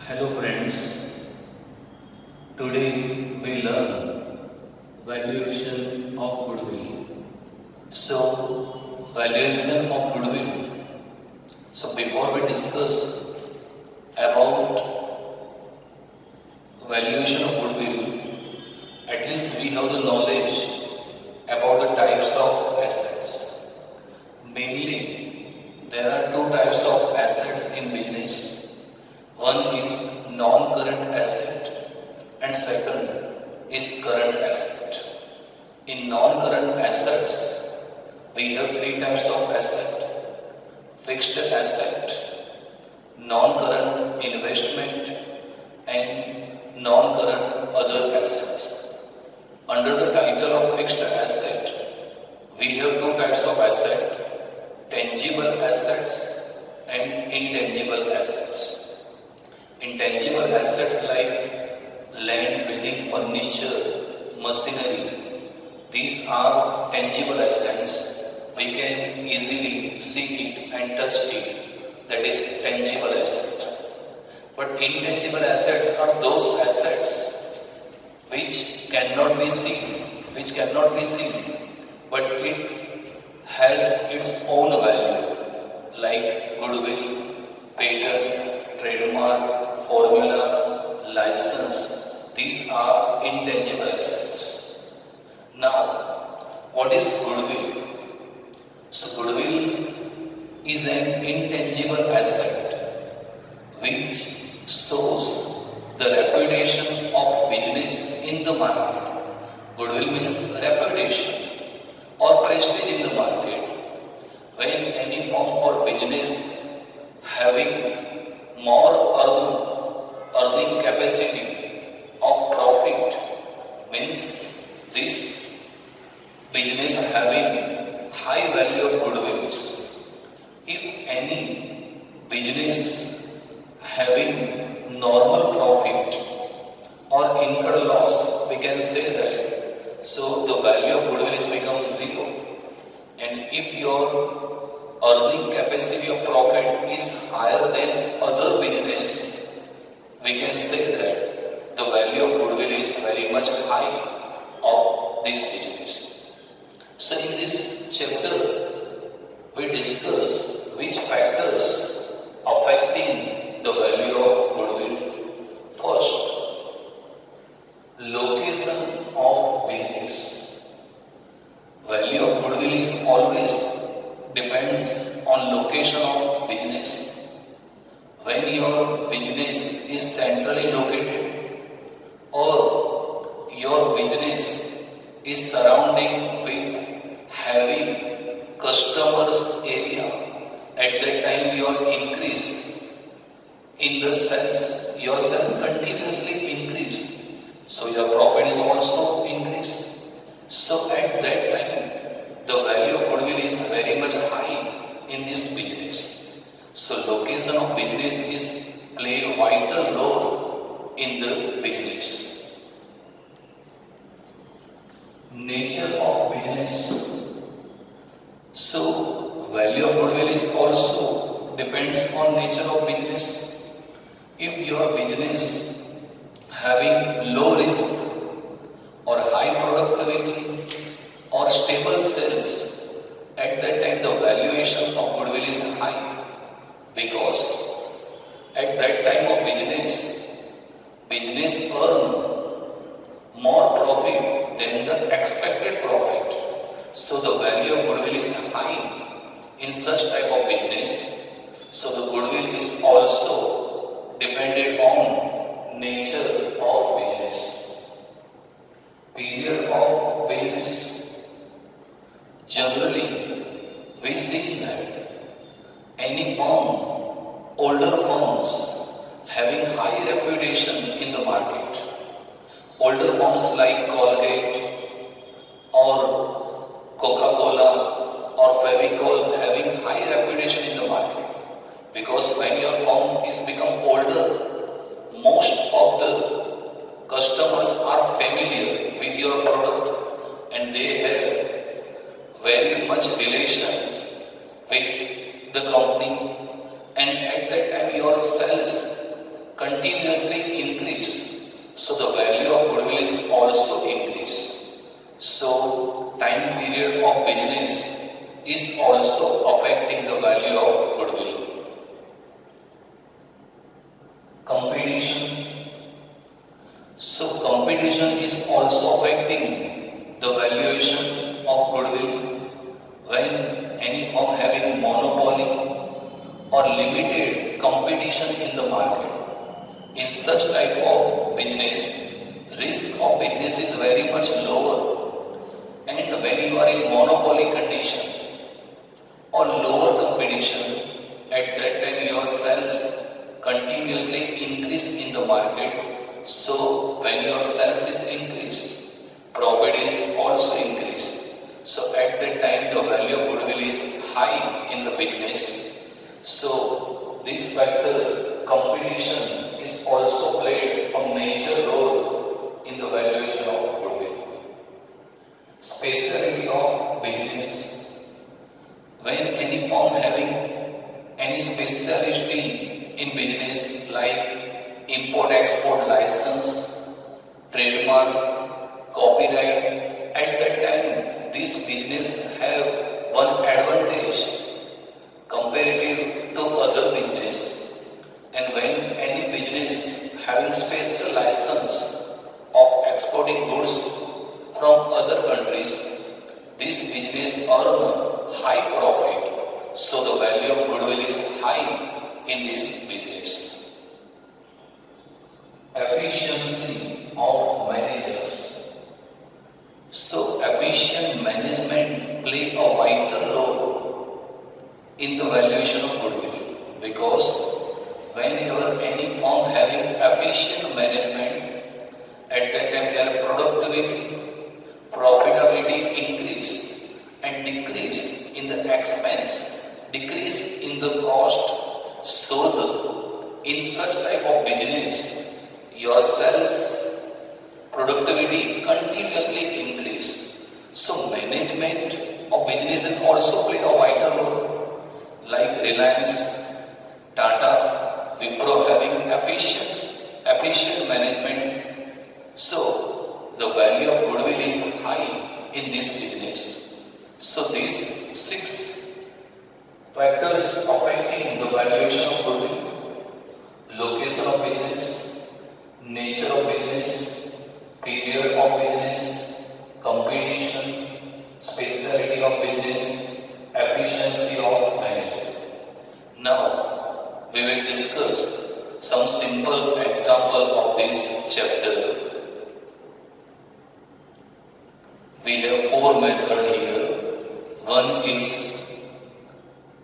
Hello friends, today we learn valuation of goodwill. Valuation of goodwill. So before we discuss about valuation of goodwill, at least we have the knowledge about the types of assets. Mainly, there are two types of assets in business. One is non-current asset and second is current asset. In non-current assets, we have three types of asset: fixed asset, non-current investment and non-current other assets. Under the title of fixed asset, we have two types of asset: tangible assets and intangible assets. Intangible assets like land, building, furniture, machinery, these are tangible assets. We can easily see it and touch it. That is tangible asset. But intangible assets are those assets which cannot be seen, but it has its own value, like goodwill, patent, trademark, formula, license. These are intangible assets. Now, what is goodwill? So goodwill is an intangible asset which shows the reputation of business in the market. Goodwill means reputation or prestige in the market. When any firm or business having more earning capacity of profit, means this business having high value of goodwills. If any business having normal profit or incurred loss, we can say that. So the value of goodwill is become zero. And if your earning capacity of profit is higher than other business, we can say that the value of goodwill is very much high of this business. So in this chapter, we discuss which factors affecting the value of goodwill. First, location of business. Value of goodwill is always depends on location of business. When your business is centrally located or your business is surrounding with heavy customers area, at that time your increase in the sales, your sales continuously increase, so your profit is also increased. So at that time, the value of goodwill is very much high in this business. So location of business is play a vital role in the business. Nature of business. So value of goodwill is also depends on nature of business. If your business having low risk or high productivity or stable sales, at that time the valuation of goodwill is high, because at that time of business earn more profit than the expected profit. So the value of goodwill is high in such type of business. So the goodwill is also dependent on nature of business. Period of business. Generally, we see that any firm, older firms having high reputation in the market, older firms like Colgate or Coca-Cola or Fevicol having high reputation in the market, because when your firm is become older, most of the customers are familiar with your product and they have very much relation with the company, and at that time your sales continuously increase, so the value of goodwill is also increase. So time period of business is also affecting the value of goodwill. Competition. So competition is also affecting the valuation of goodwill. When any firm having monopoly or limited competition in the market, in such type of business, risk of business is very much lower. And when you are in monopoly condition or lower competition, at that time your sales continuously increase in the market. So when your sales is increased, profit is also increased. So at that time the value of goodwill is high in the business. So this factor, competition, is also played a major role in the valuation of goodwill. Specialty of business. When any firm having any specialty in business like import-export license, trademark, copyright, at that time this business have one advantage comparative to other business. And when any business having special license of exporting goods from other countries, this business earn high profit. So the value of goodwill is high in this business. Efficiency of managers. So efficient management play a vital role in the valuation of goodwill, because whenever any firm having efficient management, at that time their productivity, profitability increase and decrease in the expense, decrease in the cost. So in such type of business, your sales productivity continuously increase. So management of businesses also play a vital role, like Reliance, Tata, Wipro having efficient management. So the value of goodwill is high in this business. So these 6 factors affecting the valuation of goodwill: location of business, nature of business, period of business, competition, specialty of business, efficiency of management. Now we will discuss some simple example of this chapter. We have 4 methods here. One is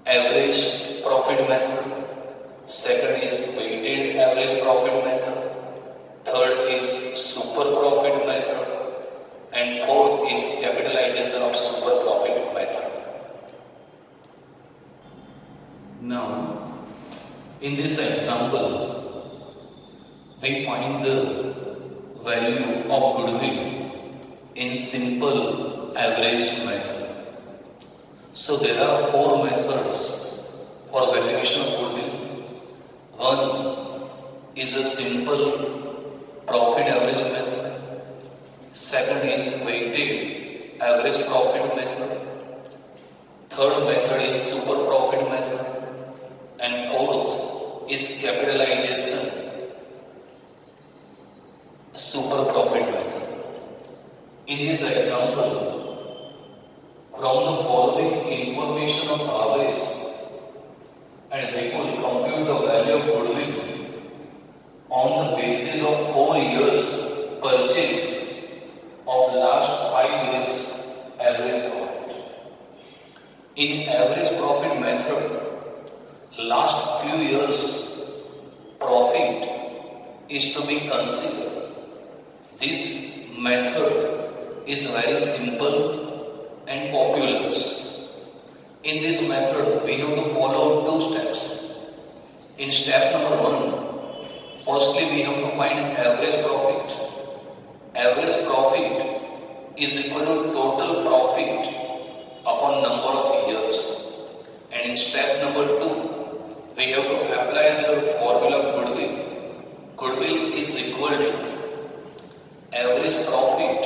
average profit method, second is weighted average profit method, third is super profit method, and fourth is capitalization of super profit method. Now, in this example, we find the value of goodwill in simple average method. So there are 4 methods for valuation of goodwill. One is a simple profit average method. Second is weighted average profit method. Third method is super profit method. And fourth is capitalization super profit method. In this example, from the following information of harvest, and we could compute the value of goodwill on the basis of 4 years purchase of last 5 years average profit. In average profit method, last few years profit is to be considered. This method is very simple and popular. In this method, we have to follow 2 steps. In step number 1, firstly we have to find average profit. Average profit is equal to total profit upon number of years. And in step number 2, we have to apply the formula of goodwill average profit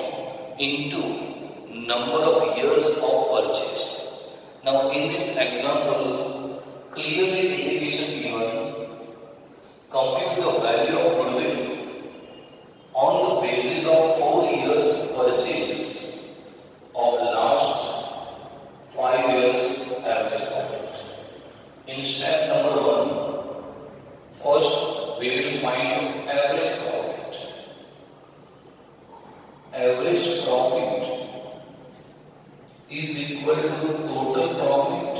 into number of years of purchase. Now in this example, clearly indication given, compute the value of goodwill on the basis of 4 years purchase of last 5 years average profit. In step number 1, first we will find average profit. Average profit is equal to total profit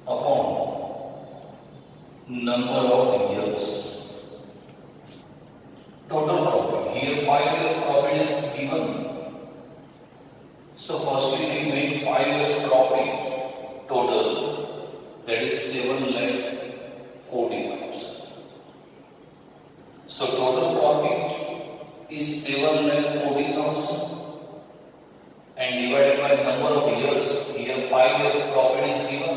upon number of years. Total profit. Here 5 years profit is given. So firstly we make 5 years profit total, that is 7,40,000. So total profit is 7,40,000 and divided by number of years. Here 5 years profit is given.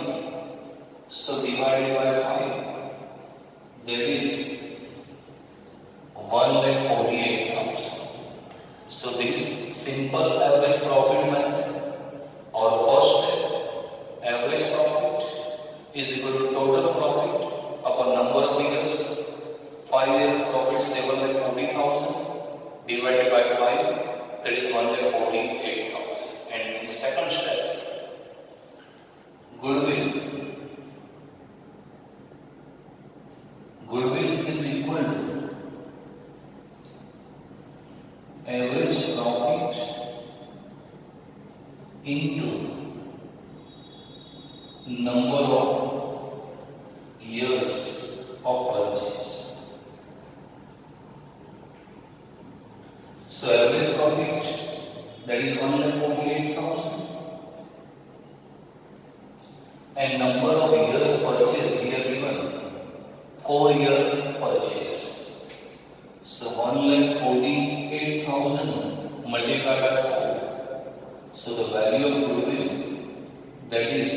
So divided by 5, that is 1,48,000. So this simple average profit method, or first step, average profit is equal to total profit upon number of years. 5 years profit 7,40,000 divided by 5, that is 1,48,000. And in second step, goodwill. Goodwill is equal to average profit into number of years of purchase. So average profit, that is 1,48,000, and number of years purchase here given 4-year purchase. So 1,48,000 multiplied by 4. So the value of goodwill, that is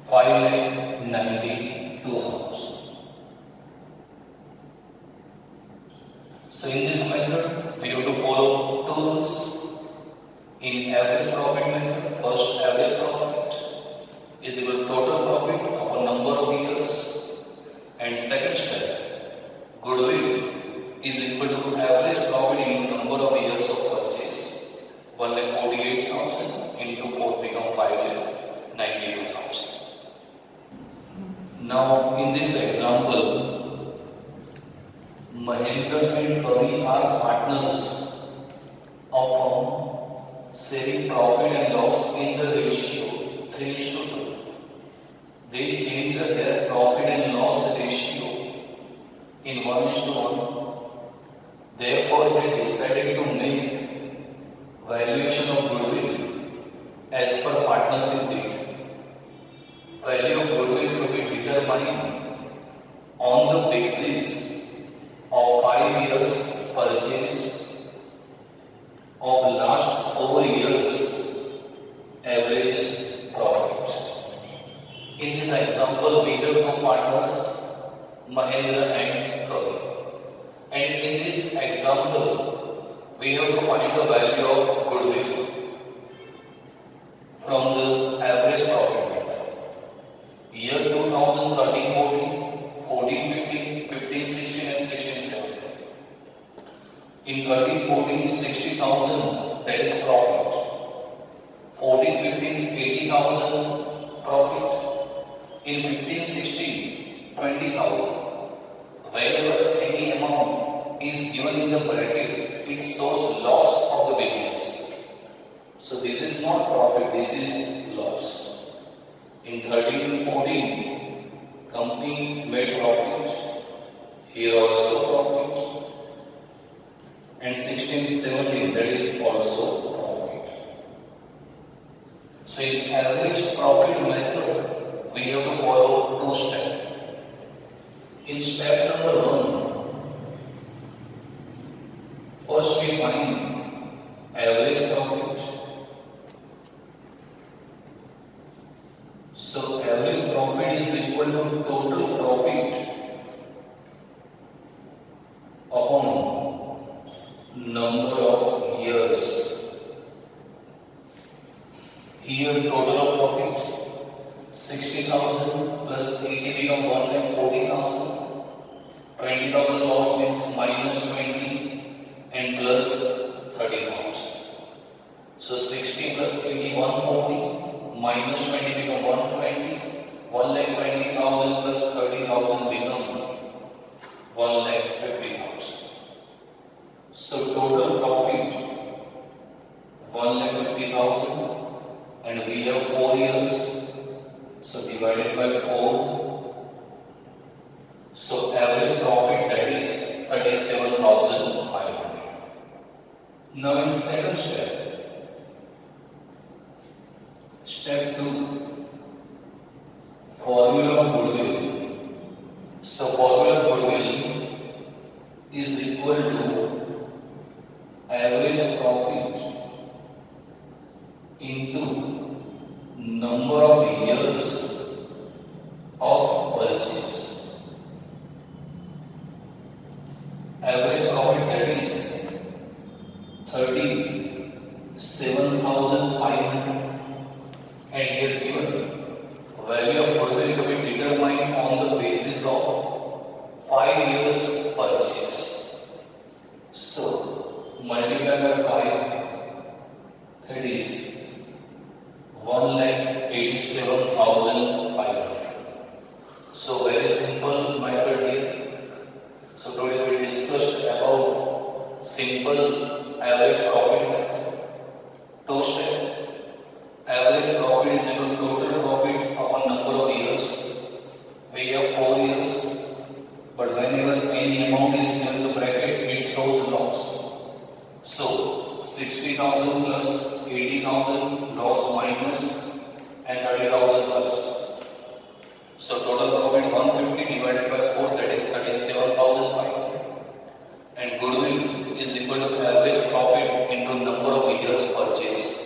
5,92,000. So in this method, we have to follow two rules. In average profit method, first average profit is equal to total profit upon number of years. And second step, goodwill is equal to average profit into number of years of purchase. 1,48,000 into 4 become 5,92,000. Now in this example, Mahendra and Kavi are partners of firm, sharing profit and loss in the ratio 3:2. They changed their profit and loss ratio in 1:1. Therefore, they decided to make valuation of goodwill as per partnership deed. Value of goodwill to be determined on the basis of 5 years purchase of last 4 years average profit. In this example, we have two partners, Mahendra and Kavi. And in this example, we have to find the value of goodwill from the average profit method. Year 2013, 14, 14, 15, 15, 16 and 16, 17. In 13, 14, 60,000, that is profit. 14, 15, 80,000 profit. In 15, 16, 20,000. Wherever any amount is given in the bracket, it shows loss of the business. So this is not profit, this is loss. In 13, 14, company made profit. Here also profit. And 16, 17, that is also profit. So in average profit method, we have to follow two steps. In step number 1, first we find average profit. So average profit is equal to total profit number of years. Here total of profit 60,000 plus 80 become 1,40,000. 20,000 loss means minus 20 and plus 30,000. So 60 plus 80 140 minus 20 become 120. 1,20,000 plus 30,000 become 1,50,000. So total profit 1,50,000 and we have 4 years. So divided by 4. So average profit that is 37,500. Now in second step. Step 2. Formula of goodwill. So formula of goodwill is equal to average profit into number of years of purchase. Average profit that is 37,500 and here given value of goodwill to be determined on the basis of 5 years purchase. So multiply by 5, that is 1,87,500. So very simple method here. So today we discussed about simple average profit method. Two step. Average profit is equal to total profit upon number of years. We have 4 years, but whenever any amount is given in the bracket, it shows loss. So 60,000 plus 80,000 loss minus and 30,000 plus. So total profit 150 divided by 4, that is 37,500. And goodwill is equal to average profit into number of years purchase.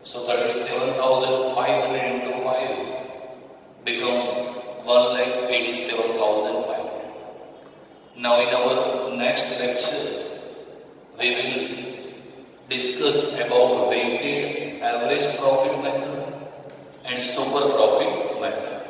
So 37,500 into 5 become 1,87,500. Now in our next lecture, we will discuss about weighted average profit method and super profit method.